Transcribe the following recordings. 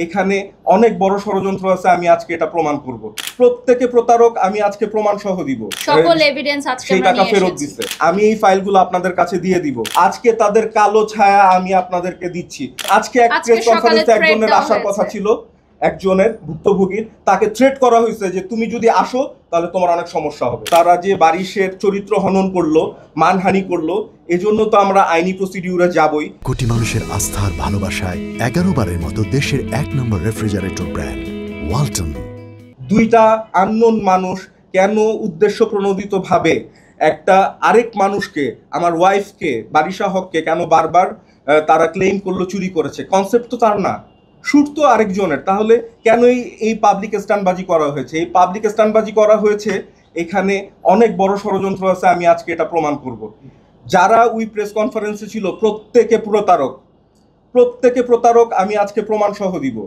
এখানে অনেক বড় ষড়যন্ত্র আছে, আমি আজকে এটা প্রমাণ করব। প্রত্যেকে প্রতারক, আমি আজকে প্রমাণ সহ দিব। সকল এভিডেন্স আজকে সেই আমরা টাকা নিয়ে ফেরত এসেছি। দিছে, আমি এই ফাইলগুলো আপনাদের কাছে দিয়ে দিব। আজকে তাদের কালো ছায়া আমি আপনাদেরকে দিচ্ছি। আজকে এক প্রেস কনফারেন্সে একজনের আসার কথা ছিল, একজনের ভুক্তভোগীর, তাকে থ্রেট করা হয়েছে যে তুমি যদি আসো তাহলে তোমার অনেক সমস্যা হবে। তারা যে বারিশের চরিত্র হনন করলো, মানহানি করলো, এজন্য তো আমরা আইনি প্রসিডিউরে যাবই। কোটি মানুষের আস্থার ভালোবাসায় 11 বারের মতো দেশের 1 নম্বর রেফ্রিজারেটর ব্র্যান্ড ওয়ালটন। দুইটা আননোন মানুষ কেন উদ্দেশ্য প্রণোদিত ভাবে একটা আরেক মানুষকে, আমার ওয়াইফকে, বারিশা হককে কেন বারবার তারা ক্লেম করলো চুরি করেছে? কনসেপ্ট তো তার না, শুট তো আরেকজনের। তাহলে কেন এই পাবলিক স্ট্যান্ডবাজি করা হয়েছে? এই পাবলিক স্ট্যান্ডবাজি করা হয়েছে, এখানে অনেক বড় ষড়যন্ত্র আছে, আমি আজকে এটা প্রমাণ করব। যারা ওই প্রেস কনফারেন্সে ছিল প্রত্যেকে প্রতারক, প্রত্যেকে প্রতারক, আমি আজকে প্রমাণ সহ দিব।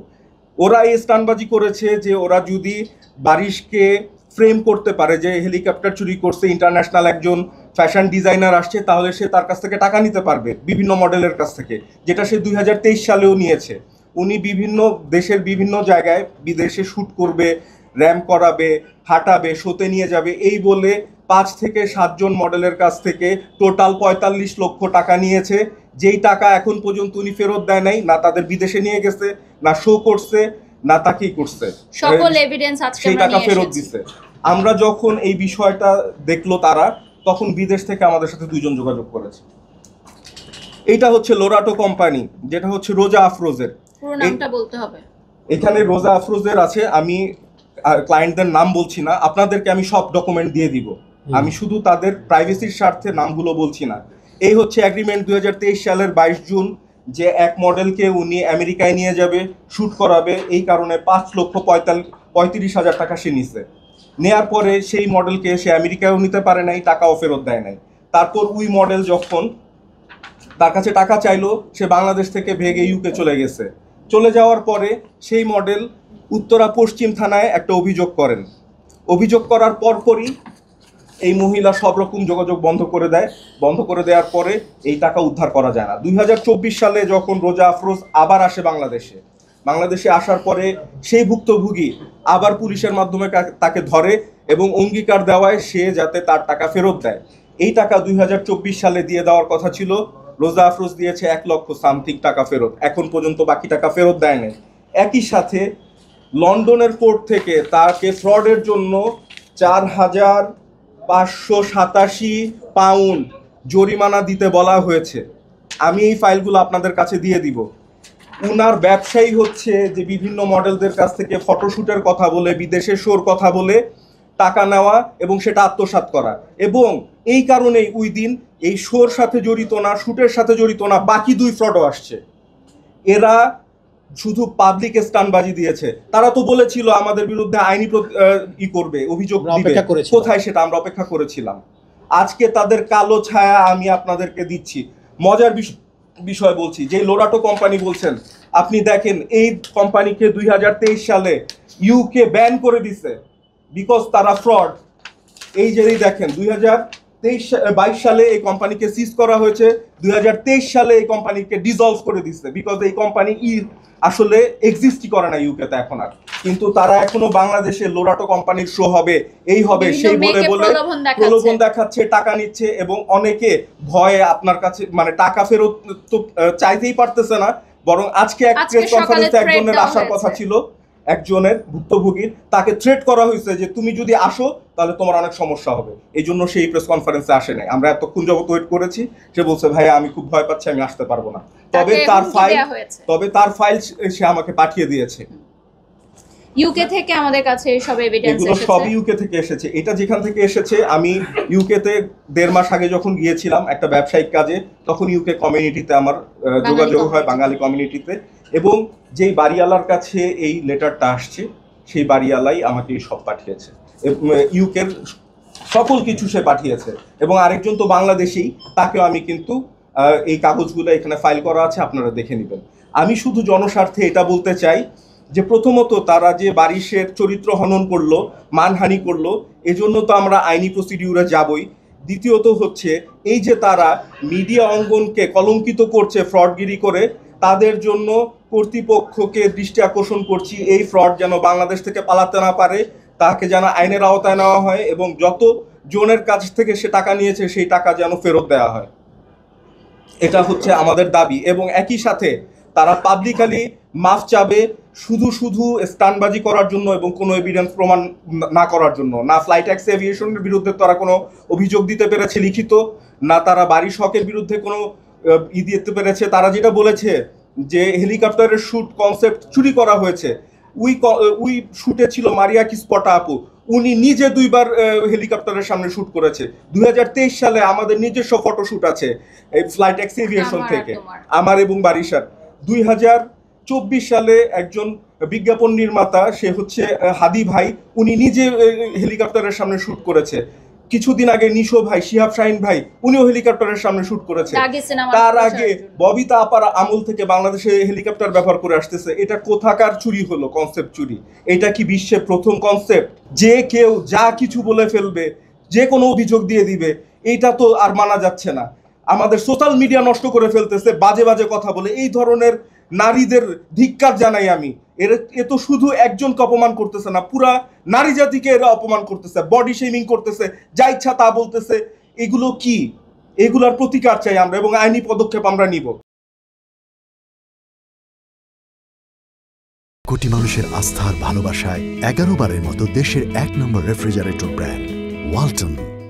ওরা এই স্টানবাজি করেছে যে ওরা যদি বারিশকে ফ্রেম করতে পারে যে হেলিকপ্টার চুরি করছে, ইন্টারন্যাশনাল একজন ফ্যাশন ডিজাইনার আসছে, তাহলে সে তার কাছ থেকে টাকা নিতে পারবে বিভিন্ন মডেলের কাছ থেকে, যেটা সে 2023 সালেও নিয়েছে। উনি বিভিন্ন দেশের বিভিন্ন জায়গায় বিদেশে শ্যুট করবে, র্যাম্প করাবে, হাঁটাবে, শোতে নিয়ে যাবে, এই বলে 5 থেকে 7 জন মডেলের কাছ থেকে টোটাল 45 লক্ষ টাকা নিয়েছে। যেই টাকা এখন পর্যন্ত উনি ফেরত দেয় নাই, না তাদের বিদেশে নিয়ে গেছে, না শো করছে, না তাকেই করছে। সকল এভিডেন্স আজকে সেই আমরা টাকা নিয়ে ফেরত এসেছি। দিছে। আমরা যখন এই বিষয়টা দেখলো তারা, তখন বিদেশ থেকে আমাদের সাথে 2 জন যোগাযোগ করেছে। এইটা হচ্ছে লোরাটো কোম্পানি, যেটা হচ্ছে রোজা আফরোজের। পুরো নামটা বলতে হবে। এখানে রোজা আফরোজের আছে, আমি ক্লায়েন্টদের নাম বলছি না, আপনাদেরকে আমি সব ডকুমেন্ট দিয়ে দিব। আমি শুধু তাদের প্রাইভেসির স্বার্থে নামগুলো বলছি না। এই হচ্ছে এগ্রিমেন্ট 2023 সালের 22 জুন, যে এক মডেলকে উনি আমেরিকায় নিয়ে যাবে, শ্যুট করাবে, এই কারণে 5,35,000 টাকা সে নিছে। নেয়ার পরে সেই মডেলকে সে আমেরিকায়ও নিতে পারে নাই, টাকাও ফেরত দেয় নাই। তারপর ওই মডেল যখন তার কাছে টাকা চাইলো, সে বাংলাদেশ থেকে ভেগে ইউকে চলে গেছে। চলে যাওয়ার পরে সেই মডেল উত্তরা পশ্চিম থানায় একটা অভিযোগ করেন। অভিযোগ করার পরপরই এই মহিলা সব রকম যোগাযোগ বন্ধ করে দেয়। বন্ধ করে দেওয়ার পরে এই টাকা উদ্ধার করা যায় না। 2024 সালে যখন রোজা আফরোজ আবার আসে বাংলাদেশে আসার পরে সেই ভুক্তভোগী আবার পুলিশের মাধ্যমে তাকে ধরে এবং অঙ্গীকার দেওয়ায় সে যাতে তার টাকা ফেরত দেয়। এই টাকা 2024 সালে দিয়ে দেওয়ার কথা ছিল। রোজা আফরোজ দিয়েছে 1 লক্ষ সামথিং টাকা ফেরত, এখন পর্যন্ত বাকি টাকা ফেরত দেয় নাই। একই সাথে লন্ডনের কোর্ট থেকে তাকে ফ্রডের জন্য 4,587 পাউন্ড জরিমানা দিতে বলা হয়েছে। আমি এই ফাইলগুলো আপনাদের কাছে দিয়ে দিব। উনার ব্যবসায়ী হচ্ছে যে বিভিন্ন মডেলদের কাছ থেকে ফটোশ্যুটের কথা বলে, বিদেশে শোর কথা বলে টাকা নেওয়া এবং সেটা আত্মসাৎ করা। এবং এই কারণেই ওই দিন এই শোর সাথে জড়িত না, শ্যুটের সাথে জড়িত না, বাকি 2 ফ্রডও আসছে। এরা শুধু পাবলিক স্টানবাজি দিয়েছে। তারা তো বলেছিল আমাদের বিরুদ্ধে আইনি করবে, অভিযোগ দিবে, কোথায় সেটা আমরা অপেক্ষা করেছিলাম। আজকে তাদের কালো ছায়া আমি আপনাদেরকে দিচ্ছি। মজার বিষয় বলছি, যে লোরাটো কোম্পানি বলছেন, আপনি দেখেন এই কোম্পানিকে 2023 সালে ইউকে ব্যান করে দিছে, বিকজ তারা ফ্রড। এই যে দেখেন 2022 সালে এই কোম্পানিকে সিজ করা হয়েছে, 2023 সালে এই কোম্পানিকে ডিসলভ করে দিচ্ছে, বিকজ এই কোম্পানি আসলে এক্সিস্টই করে না ইউকেতে এখন আর। কিন্তু তারা এখনো বাংলাদেশে লোরাটো কোম্পানির শো হবে, এই হবে, সেই বলে প্রলোভন দেখাচ্ছে, টাকা নিচ্ছে, এবং অনেকে ভয়ে আপনার কাছে মানে টাকা ফেরত তো চাইতেই পারতেছে না। বরং আজকে এক প্রেস কনফারেন্সে একজনের আসার কথা ছিল, একজনের ভুক্তভোগীর, তাকে থ্রেট করা হয়েছে যে তুমি যদি আসো তাহলে তোমার অনেক সমস্যা হবে। এই জন্য সেই প্রেস কনফারেন্সে আসে নাই। আমরা এতক্ষণ যাবত ওয়েট করেছি। সে বলছে ভাইয়া আমি খুব ভয় পাচ্ছি, আমি আসতে পারবো না। তবে তার ফাইল সে আমাকে পাঠিয়ে দিয়েছে। ইউকে থেকে আমাদের কাছে সব এভিডেন্স এগুলো সব ইউকে থেকে এসেছে। এটা যেখান থেকে এসেছে, আমি ইউকেতে 1.5 মাস আগে যখন গিয়েছিলাম একটা ব্যবসায়িক কাজে, তখন ইউকে কমিউনিটিতে আমার যোগাযোগ হয়, বাঙালি কমিউনিটিতে। এবং যেই বাড়িওয়ালার কাছে এই লেটারটা আসছে, সেই বাড়িওয়ালাই আমাকে সব পাঠিয়েছে, ইউকের সকল কিছু সে পাঠিয়েছে। এবং আরেকজন তো বাংলাদেশী, তাকেও আমি কিন্তু এই কাগজগুলো এখানে ফাইল করা আছে, আপনারা দেখে নেবেন। আমি শুধু জনস্বার্থে এটা বলতে চাই যে প্রথমত তারা যে বারিশের চরিত্র হনন করলো, মানহানি করলো, এজন্য তো আমরা আইনি প্রসিডিউরে যাবই। দ্বিতীয়ত হচ্ছে এই যে তারা মিডিয়া অঙ্গনকে কলঙ্কিত করছে ফ্রডগিরি করে, তাদের জন্য কর্তৃপক্ষকে দৃষ্টি আকর্ষণ করছি, এই ফ্রড যেন বাংলাদেশ থেকে পালাতে না পারে, তাকে যেন আইনের আওতায় নেওয়া হয় এবং যত জনের কাছ থেকে সে টাকা নিয়েছে সেই টাকা যেন ফেরত দেওয়া হয়। এটা হচ্ছে আমাদের দাবি। এবং একই সাথে তারা পাবলিকালি মাফ চাবে শুধু শুধু স্টানবাজি করার জন্য এবং কোনো এভিডেন্স প্রমাণ না করার জন্য। না ফ্লাইট ট্যাক্স এভিয়েশনের বিরুদ্ধে তারা কোনো অভিযোগ দিতে পেরেছে লিখিত, না তারা বাড়ি শখের বিরুদ্ধে কোনো দিতে পেরেছে। তারা যেটা বলেছে যে হেলিকপ্টারের শুট কনসেপ্ট চুরি করা হয়েছে, উই শুটে ছিল মারিয়া কিসপটা আপু, উনি নিজে 2বার হেলিকপ্টারের সামনে শুট করেছে। 2023 সালে আমাদের নিজস্ব ফটোশুট আছে এই ফ্লাইট ট্যাক্স এভিয়েশন থেকে, আমার এবং বারিশার। 2024 সালে একজন বিজ্ঞাপন নির্মাতা, সে হচ্ছে হাদি ভাই, উনি নিজে হেলিকপ্টারের সামনে শুট করেছে। কিছুদিন আগে নিশো ভাই, শিহাব শাহিন ভাই, উনিও হেলিকপ্টারের সামনে শুট করেছে। তার আগে ববিতা আপার আমল থেকে বাংলাদেশে হেলিকপ্টার ব্যবহার করে আসতেছে। এটা কোথাকার চুরি হলো? কনসেপ্ট চুরি। এটা কি বিশ্বের প্রথম কনসেপ্ট? যে কেউ যা কিছু বলে ফেলবে, যে কোনো অভিযোগ দিয়ে দিবে, এইটা তো আর মানা যাচ্ছে না। আমাদের সোশ্যাল মিডিয়া নষ্ট করে ফেলতেছে বাজে বাজে কথা বলে। এই ধরনের নারীদের ধিক্কার জানাই আমি। এ তো শুধু একজনকে অপমান করতেছে না, পুরা নারী জাতিকে এরা অপমান করতেছে, বডি শেমিং করতেছে, যা ইচ্ছা তা বলতেছে। এগুলো কি? এগুলোর প্রতিকার চাই আমরা এবং আইনি পদক্ষেপ আমরা নিব। কোটি মানুষের আস্থার ভালোবাসায় 11 বারের মতো দেশের 1 নম্বর রেফ্রিজারেটর ব্র্যান্ড ওয়ালটন।